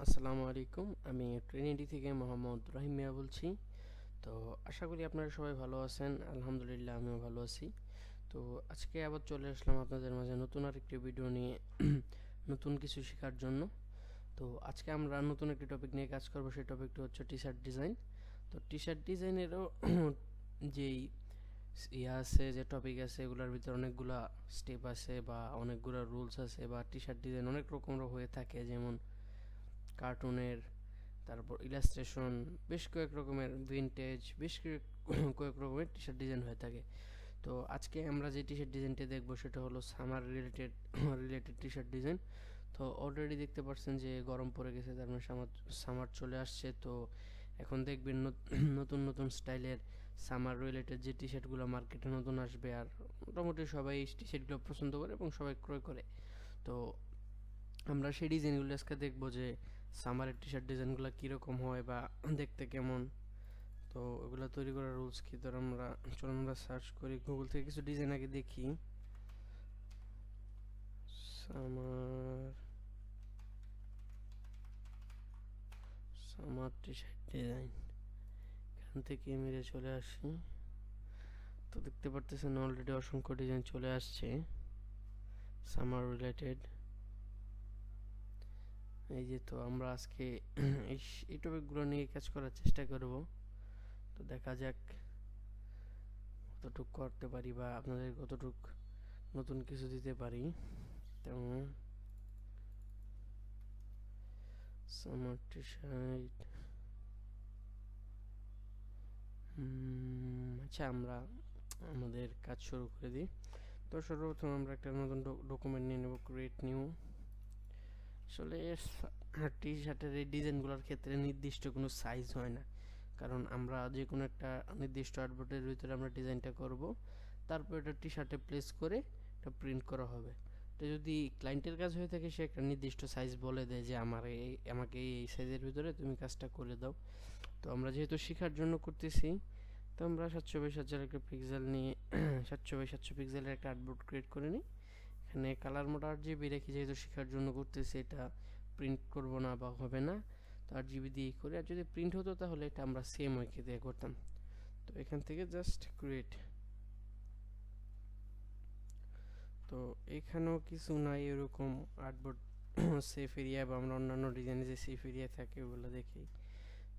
আসসালামু আলাইকুম। আমি ট্রিনিটি থেকে মোহাম্মদ রহিম মিয়া বলছি। তো আশা করি আপনারা সবাই ভালো আছেন। আলহামদুলিল্লাহ আমিও ভালো আছি। তো আজকে আবার চলে আসলাম আপনাদের মাঝে নতুন আরেকটি ভিডিও নিয়ে নতুন কিছু শেখার জন্য। তো আজকে আমরা নতুন একটি টপিক নিয়ে কাজ করব, সেই টপিকটি হচ্ছে টি শার্ট ডিজাইন। তো টি শার্ট ডিজাইনেরও যেই আছে, যে টপিক আছে, এগুলোর ভিতরে অনেকগুলা স্টেপ আছে বা অনেকগুলো রুলস আছে, বা টি শার্ট ডিজাইন অনেক রকমের হয়ে থাকে, যেমন কার্টুনের, তারপর ইলাস্ট্রেশন, বেশ কয়েক রকমের ভিনটেজ, বেশ কয়েক রকমের টি শার্ট ডিজাইন হয়ে থাকে। তো আজকে আমরা যে টি শার্ট ডিজাইনটি দেখবো সেটা হলো summer related T shirt design. তো অলরেডি দেখতে পাচ্ছেন যে গরম পড়ে গেছে, তার মানে সামার চলে আসছে। তো এখন দেখবেন নতুন নতুন স্টাইলের সামার রিলেটেড যে টি শার্টগুলো মার্কেটে নতুন আসবে, আর মোটামুটি সবাই এই টি শার্টগুলো পছন্দ করে এবং সবাই ক্রয় করে। তো আমরা সেই ডিজাইনগুলো আজকে দেখবো যে সামারের টি শার্ট ডিজাইনগুলো কীরকম হয় বা দেখতে কেমন। তো এগুলো তৈরি করার রুলস কী, ধর আমরা চলুন আমরা সার্চ করি গুগল থেকে, কিছু ডিজাইন আগে দেখি। Summer summer T shirt design, এখান থেকে মেরে চলে আসি। তো দেখতে পারতেছেন অলরেডি অসংখ্য ডিজাইন চলে আসছে সামার রিলেটেড। এই যে, তো আমরা আজকে এই টপিকগুলো নিয়ে কাজ করার চেষ্টা করব। তো দেখা যাক কতটুক করতে পারি বা আপনাদের কতটুক নতুন কিছু দিতে পারি। তেমন সামার টি শার্ট, আচ্ছা আমরা আমাদের কাজ শুরু করে দিই। তো সর্বপ্রথম আমরা একটা নতুন ডকুমেন্ট নিয়ে নেব, ক্রিয়েট নিউ। আসলে টি শার্টের এই ডিজাইনগুলোর ক্ষেত্রে নির্দিষ্ট কোনো সাইজ হয় না, কারণ আমরা যে কোনো একটা নির্দিষ্ট আর্টবোর্ডের ভিতরে আমরা ডিজাইনটা করব, তারপর এটা টি শার্টে প্লেস করে এটা প্রিন্ট করা হবে। তো যদি ক্লায়েন্টের কাজ হয়ে থাকে, সে একটা নির্দিষ্ট সাইজ বলে দেয় যে আমাকে এই সাইজের ভিতরে তুমি কাজটা করে দাও। তো আমরা যেহেতু শেখার জন্য করতেছি, তো আমরা 700x700 একটা পিক্সেল নিয়ে 700x700 পিক্সেলের একটা আর্টবোর্ড ক্রিয়েট করে নিই। এখানে কালার মোড 8GB রেখে, যেহেতু শেখার জন্য করতেছি, এটা প্রিন্ট করব না বা হবে না, তো 8GB দিয়েই করি। আর যদি প্রিন্ট হতো তাহলে এটা আমরা সেম ওয়েকে দিয়ে করতাম। তো এখান থেকে জাস্ট ক্রিয়েট। তো এখানেও কিছু নাই এরকম আর্টবোর্ড সেফ এরিয়া বা আমরা অন্যান্য ডিজাইনে যে সেফ এরিয়া থাকে ওগুলো দেখি।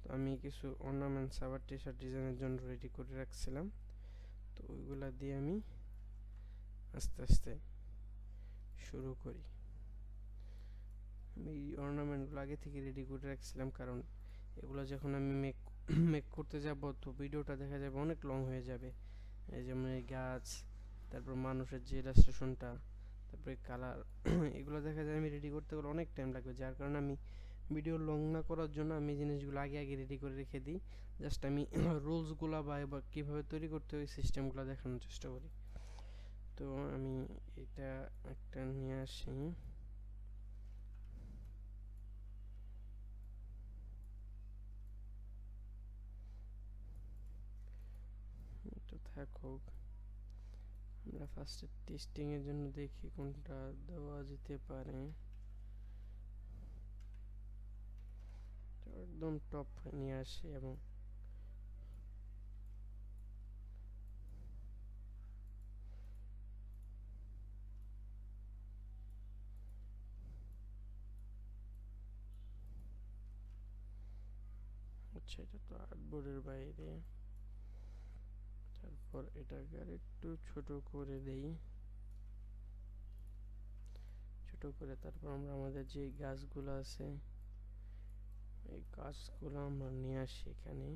তো আমি কিছু অর্নামেন্টস আবার টি শার্ট ডিজাইনের জন্য রেডি করে রাখছিলাম, তো ওইগুলা দিয়ে আমি আস্তে আস্তে শুরু করি। আমি অর্নামেন্টগুলো আগে থেকে রেডি করে রাখছিলাম, কারণ এগুলো যখন আমি মেক করতে যাব, তো ভিডিওটা দেখা যাবে অনেক লং হয়ে যাবে। এই যেমন এই গাছ, তারপর মানুষের যে ইলাস্ট্রেশনটা, তারপরে কালার, এগুলো দেখা যায় আমি রেডি করতে গেলে অনেক টাইম লাগবে। যার কারণে আমি ভিডিও লং না করার জন্য আমি জিনিসগুলো আগে আগে রেডি করে রেখে দিই। জাস্ট আমি রুলসগুলো বা কীভাবে তৈরি করতে হয় সিস্টেমগুলো দেখানোর চেষ্টা করি। তো আমি এটা একটা নিয়ে আসি। এটা থাকুক, আমরা ফার্স্টে টেস্টিংয়ের জন্য দেখি কোনটা দেওয়া যেতে পারে। তো একদম টপ নিয়ে আসি এবং আচ্ছা, এটা তো আর্টবোর্ডের বাইরে। তারপর এটাকে আর একটু ছোট করে দেই, ছোট করে তারপর আমরা আমাদের যে গাছগুলো আছে এই গাছগুলো আমরা নিয়ে আসি এখানে।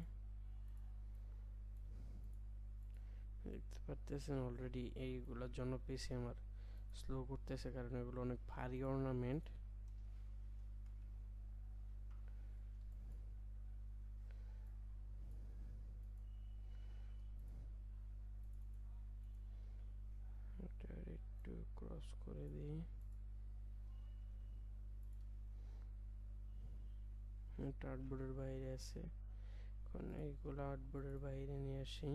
দেখতে পারতেছেন অলরেডি এইগুলোর জন্য পিসি আমার স্লো করতেছে, কারণ এগুলো অনেক ভারী অর্নামেন্ট। এটা একটু ক্রস করে দিই। এটা আর্টবোর্ডের বাইরে আছে, এখন এইগুলো আর্টবোর্ডের বাইরে নিয়ে আসি।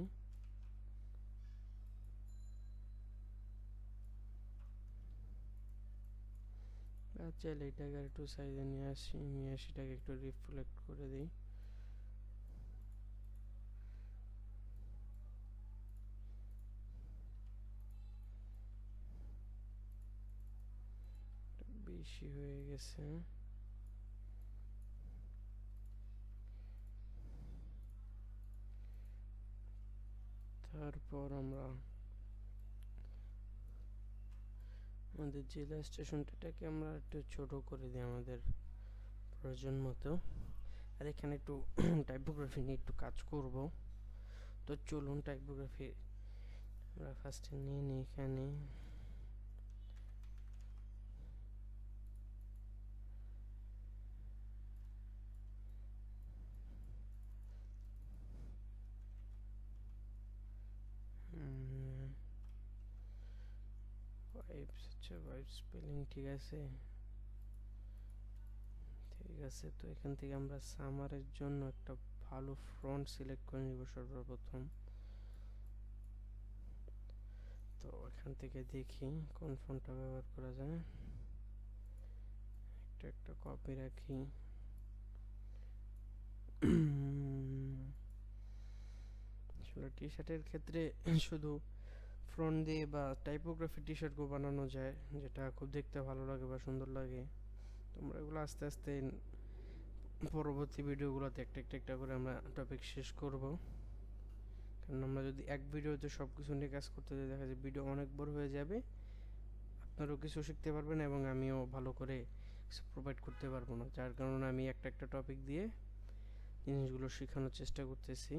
চাইলে এটাকে একটু সাইজে নিয়ে আসি, নিয়ে সেটাকে একটু রিফ্লেক্ট করে দিই। বেশি হয়ে গেছে। তারপর আমরা আমাদের জেলা স্টেশনটাকে আমরা একটু ছোট করে দিই আমাদের প্রয়োজন মতো। আর এখানে একটু টাইপোগ্রাফি নিয়ে একটু কাজ করব। তো চলুন টাইপোগ্রাফি আমরা ফার্স্টে নিয়ে নিই। এখানে ভাইবস, আচ্ছা ভাইব স্পেলিং ঠিক আছে, ঠিক আছে। তো এখান থেকে আমরা সামারের জন্য একটা ভালো ফন্ট সিলেক্ট করে নিব সর্বপ্রথম। তো এখান থেকে দেখি কোন ফন্টটা ব্যবহার করা যায়, একটা কপি রাখি। আসলে টি শার্টের ক্ষেত্রে শুধু ফ্রন্ট দিয়ে বা টাইপোগ্রাফি টি শার্টও বানানো যায়, যেটা খুব দেখতে ভালো লাগে বা সুন্দর লাগে। তোমরা এগুলো আস্তে আস্তে পরবর্তী ভিডিওগুলোতে একটা করে আমরা টপিক শেষ করব। কারণ আমরা যদি এক ভিডিওতে সব কিছু নিয়ে কাজ করতে যাই, দেখা যায় ভিডিও অনেক বড় হয়ে যাবে, আপনারাও কিছু শিখতে পারবেন এবং আমিও ভালো করে কিছু প্রোভাইড করতে পারবো না। যার কারণে আমি একটা টপিক দিয়ে জিনিসগুলো শেখানোর চেষ্টা করতেছি।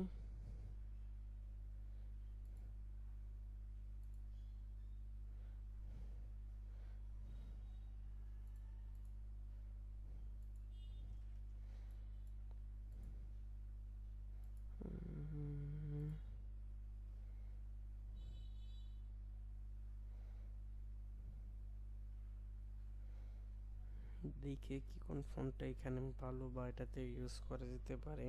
দেখে কি কোন ফন্টটা এখানে ভালো বা এটাতে ইউজ করা যেতে পারে।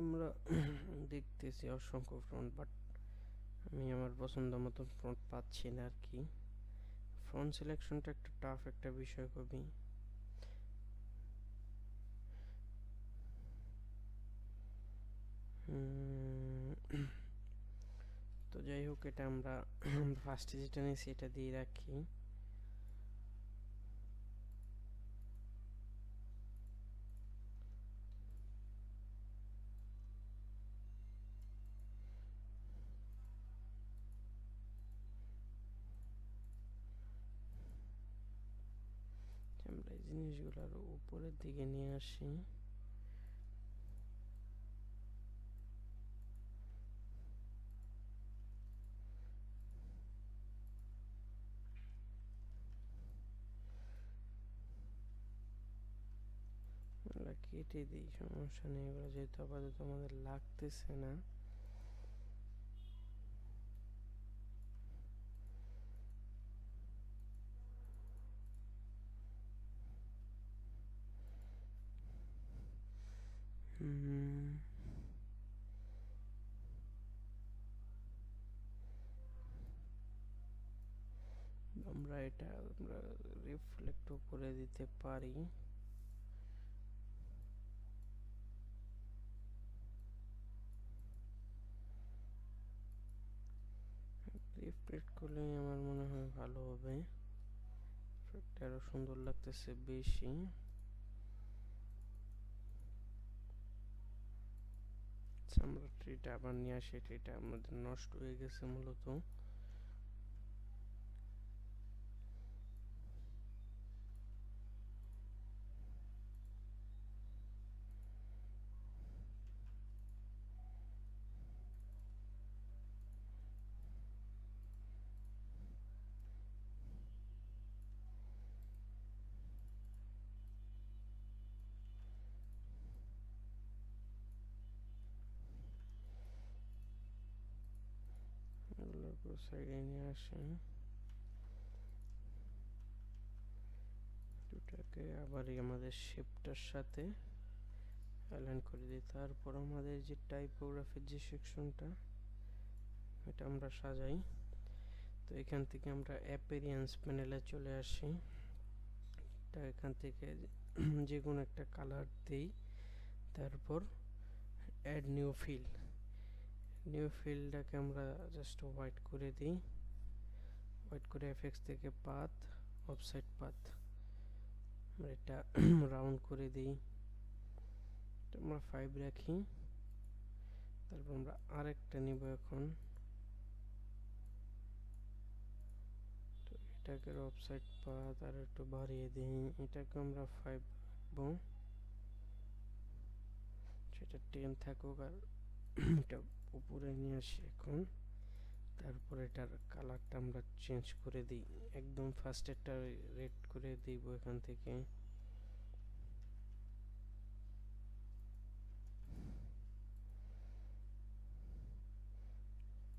আমরা দেখতেছি অসংখ্য ফ্রন্ট, বাট আমি আমার পছন্দ মতো ফ্রন্ট পাচ্ছি না আর কি। ফন্ট সিলেকশনটা একটা টাফ একটা বিষয় খুবই। তো যাই হোক, এটা আমরা ফার্স্টে যেটা নিয়েছি এটা দিয়ে রাখি। আমরা এই জিনিসগুলো আরো উপরের দিকে নিয়ে আসি। আমরা কেটে দিই, সমস্যা নেই, এগুলো যেহেতু আপাতত আমাদের লাগতেছে না। আমরা এটা আমরা রিফ্লেক্টও করে দিতে পারি। রিফ্লেক্ট করলে আমার মনে হয় ভালো হবে, আরো সুন্দর লাগতেছে বেশি। আমরা ট্রিটা আবার নিয়ে আসি, ট্রিটা আমাদের নষ্ট হয়ে গেছে মূলত। এগুলো সাইডে নিয়ে আসেন। এটাকে আবার আমাদের শেপটার সাথে অ্যালাইন করে দিই। তারপর আমাদের যে টাইপোগ্রাফির যে সেকশনটা, এটা আমরা সাজাই। তো এখান থেকে আমরা অ্যাপিয়ারেন্স প্যানেলে চলে আসি। এটা এখান থেকে যে কোনো একটা কালার দিই। তারপর অ্যাড নিউ ফিল, নিউ ফিলটাকে আমরা জাস্ট হোয়াইট করে দিই। হোয়াইট করে এফএক্স থেকে পাথ, অফসাইড পাথ, এটা রাউন্ড করে দিই। আমরা 5 রাখি। তারপর আমরা আরেকটা নিব এখন। তো এটাকে অফসাইড পাথ আর একটু বাড়িয়ে দিই। এটাকে আমরা 5 রাখবো, সেটা 10 থাকুক। আর এটা উপরে নিয়ে আসি এখন। তারপর এটার কালারটা আমরা চেঞ্জ করে দিই, একদম ফার্স্টেরটা রেড করে দিব এখান থেকে।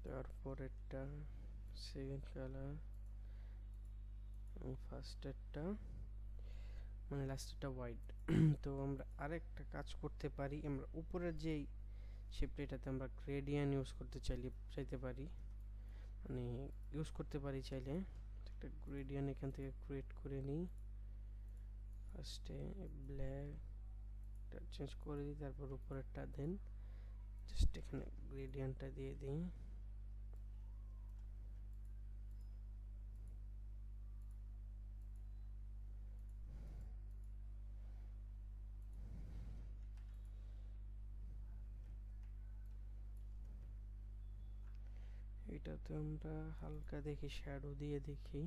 তারপর এটা সেকেন্ড কালার, ফার্স্টেরটা মানে লাস্টেরটা হোয়াইট। তো আমরা আরেকটা কাজ করতে পারি, আমরা উপরের যেই শেপটা এটাতে আমরা গ্রেডিয়েন্ট ইউজ করতে চাইতে পারি, মানে ইউজ করতে পারি চাইলে। একটা গ্রেডিয়েন্ট এখান থেকে ক্রিয়েট করে নিই। ফার্স্টে ব্ল্যাকটা চেঞ্জ করে দিই, তারপর উপরেরটা দেন জাস্ট এখানে গ্রেডিয়েন্টটা দিয়ে দিই। এটাতে আমরা হালকা দেখি শ্যাডো দিয়ে দেখি।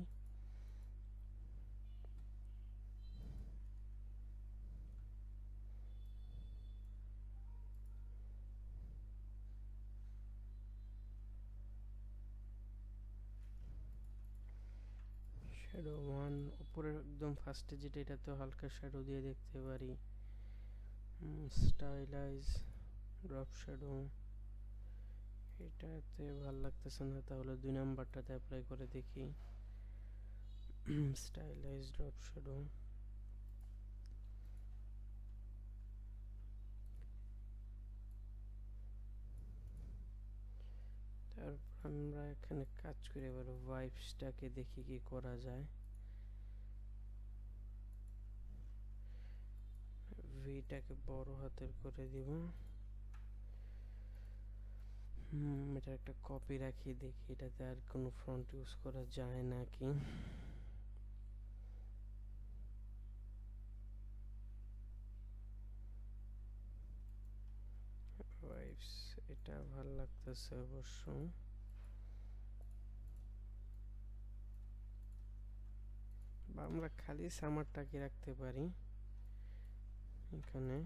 শ্যাডো 1 উপরে একদম ফার্স্টে যেটা, এটাতে হালকা শ্যাডো দিয়ে দেখতে পারি। স্টাইলাইজ ড্রপ শ্যাডো, এটাতে ভাল লাগতেছে না, তাহলে 2 নাম্বারটাতে অ্যাপ্লাই করে দেখি। স্টাইলাইজ ড্রপ শ্যাডো, তারপর আমরা এখানে কাজ করে এবার ভাইবসটাকে দেখি কি করা যায়। ভিটাকে বড় হাতের করে দিব। এটা একটা কপি রাখি, দেখি এটাতে আর কোনো ফন্ট ইউজ করা যায় নাকি। ভাইবস এটা ভাল লাগতেছে অবশ্য। বা আমরা খালি সামারটাকে রাখতে পারি এখানে।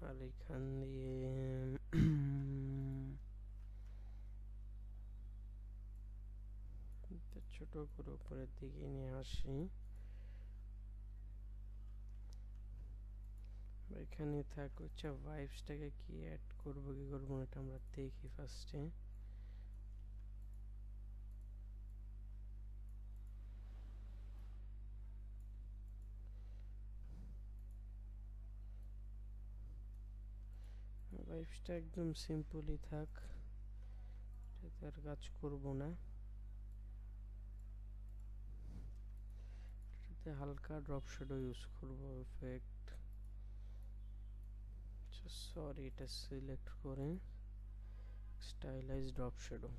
আর এখান দিয়ে ছোট করে উপরের দিকে নিয়ে আসি। এখানে থাক হচ্ছে ভাইবসটাকে কি অ্যাড করবো কি করবো না, এটা আমরা দেখি ফার্স্টে। ভাইবসটা একদম সিম্পলই থাক, এটাতে আর কাজ করবো না। এটাতে হালকা ড্রপ শ্যাডো ইউজ করবো এফেক্ট। সরি, এটা সিলেক্ট করে stylize drop shadow,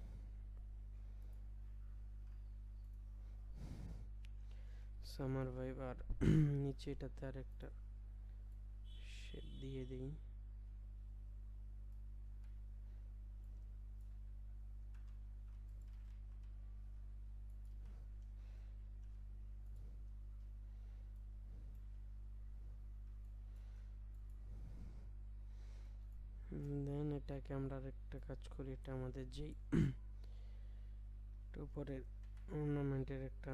summer vibe. আর নিচে এটাতে আর একটা শেপ দিয়ে দিই। দেন এটাকে আমরা আরেকটা কাজ করি, এটা আমাদের যেই উপরের অর্নামেন্টের একটা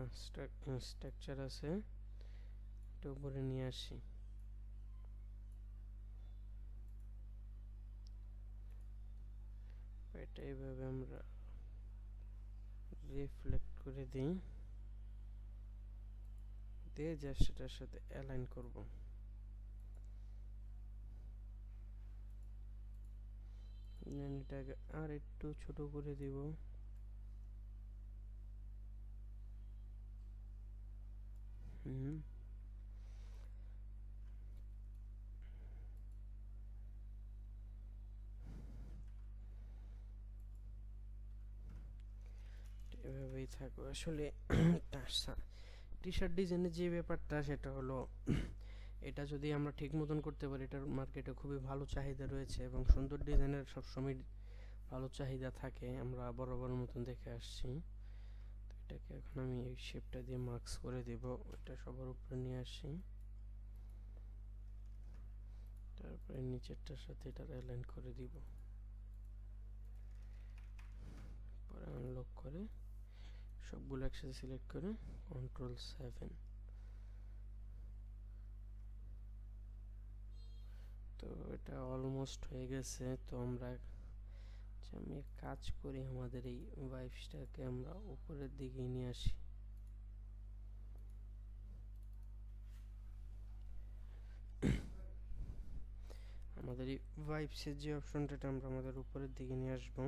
স্ট্রাকচার আছে, এটা উপরে নিয়ে আসি। এটা এইভাবে আমরা রিফ্লেক্ট করে দিই, দিয়ে জাস্ট এটার সাথে অ্যালাইন করব। এটাকে আর একটু ছোট করে দিব। এভাবেই থাকবে। আসলে টি শার্ট ডিজাইনের যে ব্যাপারটা সেটা হলো এটা যদি আমরা ঠিক মতন করতে পারি, এটার মার্কেটে খুবই ভালো চাহিদা রয়েছে এবং সুন্দর ডিজাইনের সবসময় ভালো চাহিদা থাকে, আমরা বরাবর মতন দেখে আসছি। তো এটাকে এখন আমি এই শেপটা দিয়ে মার্কস করে দেব, এটা সবার উপরে নিয়ে আসি, তারপরে নিচেরটার সাথে এটা অ্যালাইন করে দিব, পরে আনলক করে সবগুলো একসাথে সিলেক্ট করে Ctrl+7। তো এটা অলমোস্ট হয়ে গেছে। তো আমরা আমি কাজ করি, আমাদের এই ভাইবসটাকে আমরা উপরের দিকে নিয়ে আসি। আমাদের এই ভাইবসের যে অপশনটা আমরা আমাদের উপরের দিকে নিয়ে আসবো।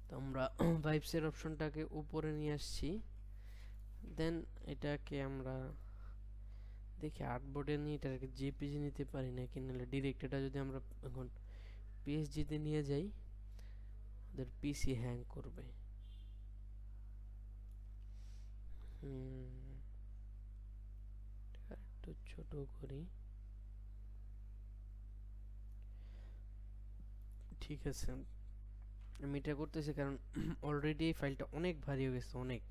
তো আমরা ভাইবসের অপশনটাকে উপরে নিয়ে আসছি, দেন এটাকে আমরা দেখি আর্টবোর্ডে নিয়ে এটাকে জেপিজি নিতে পারি নাকি, নাহলে ডিরেক্ট এটা যদি আমরা এখন পিএসজিতে নিয়ে যাই ওদের পিসি হ্যাং করবে। একটু ছোট করি, ঠিক আছে। আমি এটা করতেছি কারণ অলরেডি এই ফাইলটা অনেক ভারী হয়ে গেছে, অনেক।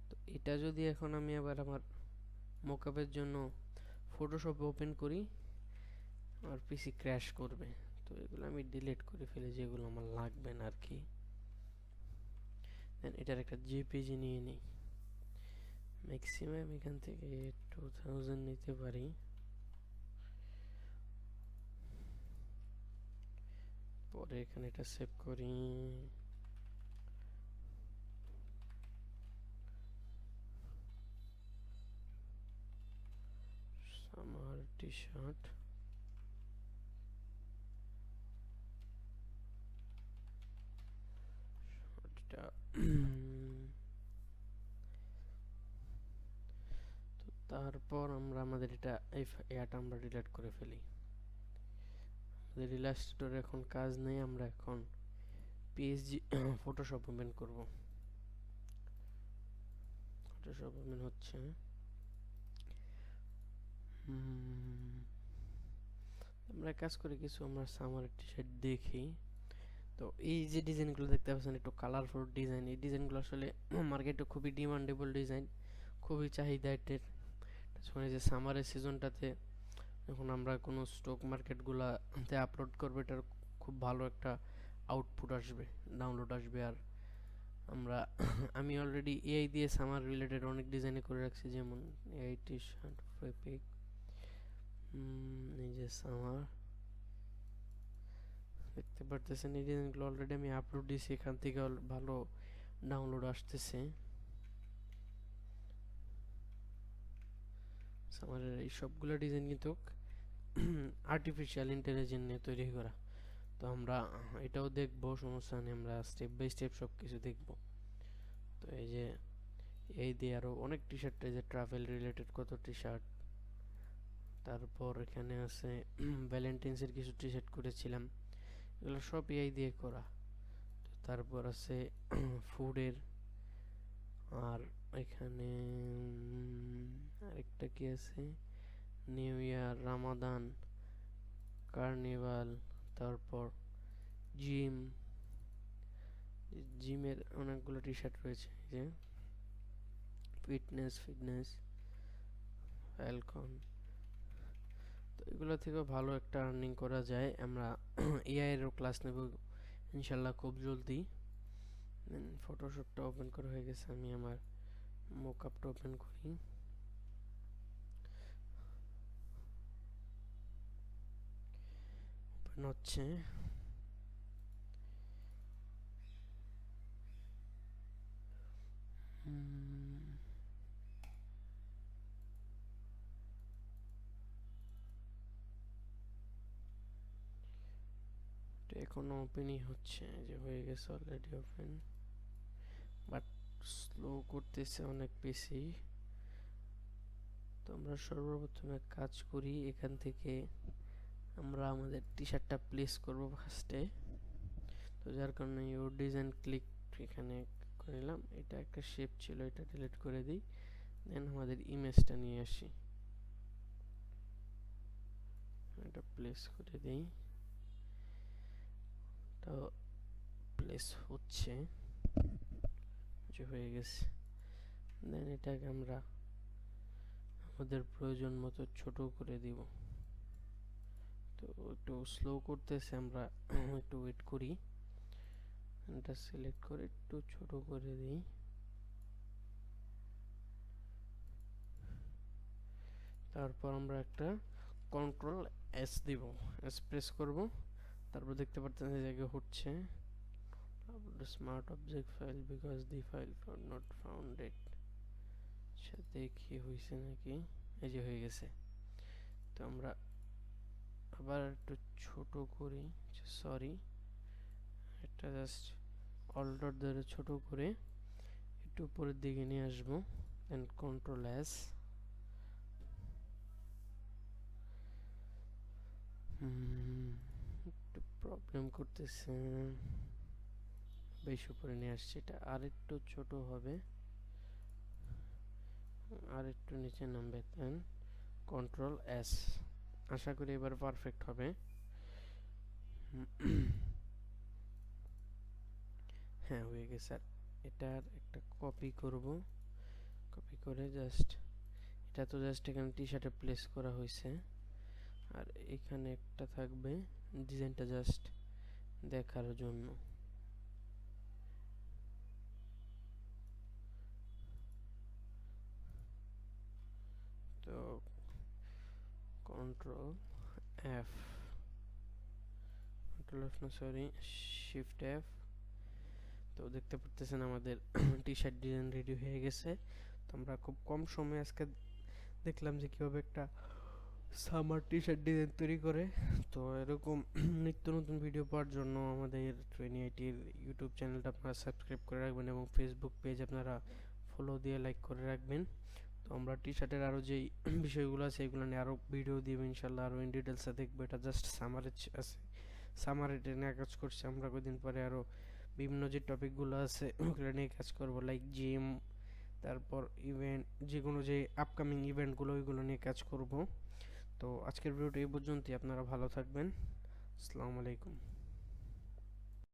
তো এটা যদি এখন আমি আবার আমার মোকআপের জন্য ফটোশপ ওপেন করি, আমার পিসি ক্র্যাশ করবে। তো এগুলো আমি ডিলিট করে ফেলি, যেগুলো আমার লাগবে না আর কি। দেন এটার একটা জেপিজি নিয়ে নিই, ম্যাক্সিমাম এখান থেকে 2000 নিতে পারি। পরে এখানে এটা সেভ করি, সামার টি শার্ট, তারপর আমরা আমাদের এটা আমরা ডিলিট করে ফেলি। আমাদের ইলাস্ট্রেটর এখন কাজ নেই, আমরা এখন পিএসজি ফটোশপ ওপেন করব। ফটোশপ ওপেন হচ্ছে। আমরা কাজ করি কিছু, আমরা সামার টি শার্ট দেখি। তো এই যে ডিজাইনগুলো দেখতে পাচ্ছেন একটু কালারফুল ডিজাইন, এই ডিজাইনগুলো আসলে মার্কেটে খুবই ডিমান্ডেবল ডিজাইন, খুবই চাহিদা এটার। এই যে সামারের সিজনটাতে যখন আমরা কোনো স্টক মার্কেটগুলোতে আপলোড করবো, এটার খুব ভালো একটা আউটপুট আসবে, ডাউনলোড আসবে। আর আমরা আমি অলরেডি এআই দিয়ে সামার রিলেটেড অনেক ডিজাইনে করে রাখছি, যেমন এআই টি শার্ট, ফেব্রিক, এই যে সামার দেখতে পারতেছেন, এই ডিজাইনগুলো অলরেডি আমি আপলোড দিয়েছি, এখান থেকে ভালো ডাউনলোড আসতেছে। সামারের এই সবগুলো ডিজাইন কিন্তু আর্টিফিশিয়াল ইন্টেলিজেন্স নিয়ে তৈরি করা। তো আমরা এটাও দেখবো, সমস্যা নেই, আমরা স্টেপ বাই স্টেপ সব কিছু দেখবো। তো এই যে এই দিয়ে আরও অনেক টি শার্ট, এই যে ট্রাভেল রিলেটেড কত টি শার্ট, তারপর এখানে আছে ভ্যালেন্টাইন্সের কিছু টি শার্ট করেছিলাম, এগুলো সব এআই দিয়ে করা। তারপর আছে ফুডের, আর এখানে আরেকটা কি আছে, নিউ ইয়ার, রামাদান, কার্নিভাল, তারপর জিমের অনেকগুলো টি শার্ট রয়েছে, যে ফিটনেস, ফ্যালকন। তো এগুলো থেকেও ভালো একটা আর্নিং করা যায়। আমরা এআই এরও ক্লাস নেব ইনশাল্লাহ খুব জলদি। ফটোশপটা ওপেন করা হয়ে গেছে, আমি আমার মোকআপটা ওপেন করি। হচ্ছে এখনো ওপেনই হচ্ছে, যে হয়ে গেছে অলরেডি ওপেন, বাট স্লো করতেছে অনেক বেশি। তো আমরা সর্বপ্রথমে কাজ করি, এখান থেকে আমরা আমাদের টি শার্টটা প্লেস করব ফার্স্টে। তো যার কারণে ইউর ডিজাইন ক্লিক এখানে করে নিলাম। এটা একটা শেপ ছিল, এটা ডিলিট করে দিই। দেন আমাদের ইমেজটা নিয়ে আসি, এটা প্লেস করে দিই। তো প্লেস হচ্ছে, যে হয়ে গেছে। দেন এটাকে আমরা আমাদের প্রয়োজন মতো ছোট করে দিব। তো একটু স্লো করতেছে, আমরা একটু ওয়েট করি। এটা সিলেক্ট করে একটু ছোট করে দিই। তারপর আমরা একটা কন্ট্রোল এস দিব, এস প্রেস করব। তারপর দেখতে পাচ্ছেন এই জায়গায় হচ্ছে smart object file because the file not founded. আচ্ছা দেখি হয়েছে নাকি, এই যে হয়ে গেছে। তো আমরা আবার একটু ছোট করি, সরি, এটা জাস্ট অল্টার ধরে ছোট করে একটু উপরের দিকে নিয়ে আসবো। দেন কন্ট্রোল এস। একটু প্রবলেম করতেছে, বেশ উপরে নিয়ে আসছে। এটা আর একটু ছোট হবে, আর একটু নিচে নামবে। দেন কন্ট্রোল এস। আশা করি এবার পারফেক্ট হবে। হ্যাঁ হয়ে গেছে। আর এটার একটা কপি করব, কপি করে জাস্ট, এটা তো জাস্ট এখানে টি শার্টে প্লেস করা হয়েছে, আর এখানে একটা থাকবে ডিজাইনটা জাস্ট দেখার জন্য। তো কন্ট্রোল এফ, কন্ট্রোল এফ না সরি, শিফট এফ। তো দেখতে পারতেছেন আমাদের টি শার্ট ডিজাইন রেডি হয়ে গেছে। তো আমরা খুব কম সময়ে আজকে দেখলাম যে কীভাবে একটা সামার টি শার্ট ডিজাইন তৈরি করে। তো এরকম নিত্য নতুন ভিডিও পাওয়ার জন্য আমাদের ট্রেনি আইটির ইউটিউব চ্যানেলটা আপনারা সাবস্ক্রাইব করে রাখবেন এবং ফেসবুক পেজ আপনারা ফলো দিয়ে লাইক করে রাখবেন। তো আমরা টি শার্টের আরও যেই বিষয়গুলো আছে এগুলো নিয়ে আরও ভিডিও দিব ইনশাল্লাহ, আরও ইন ডিটেলসে দেখবো। এটা জাস্ট সামারে আছে, সামার এটা নিয়ে কাজ করছি আমরা। কদিন পরে আরও বিভিন্ন যে টপিকগুলো আছে ওগুলো নিয়ে কাজ করবো, লাইক জিম, তারপর ইভেন্ট, যেগুলো যে আপকামিং ইভেন্টগুলো ওইগুলো নিয়ে কাজ করব। তো আজকের ভিডিওটা এই পর্যন্তই। আপনারা ভালো থাকবেন। আসসালামু আলাইকুম।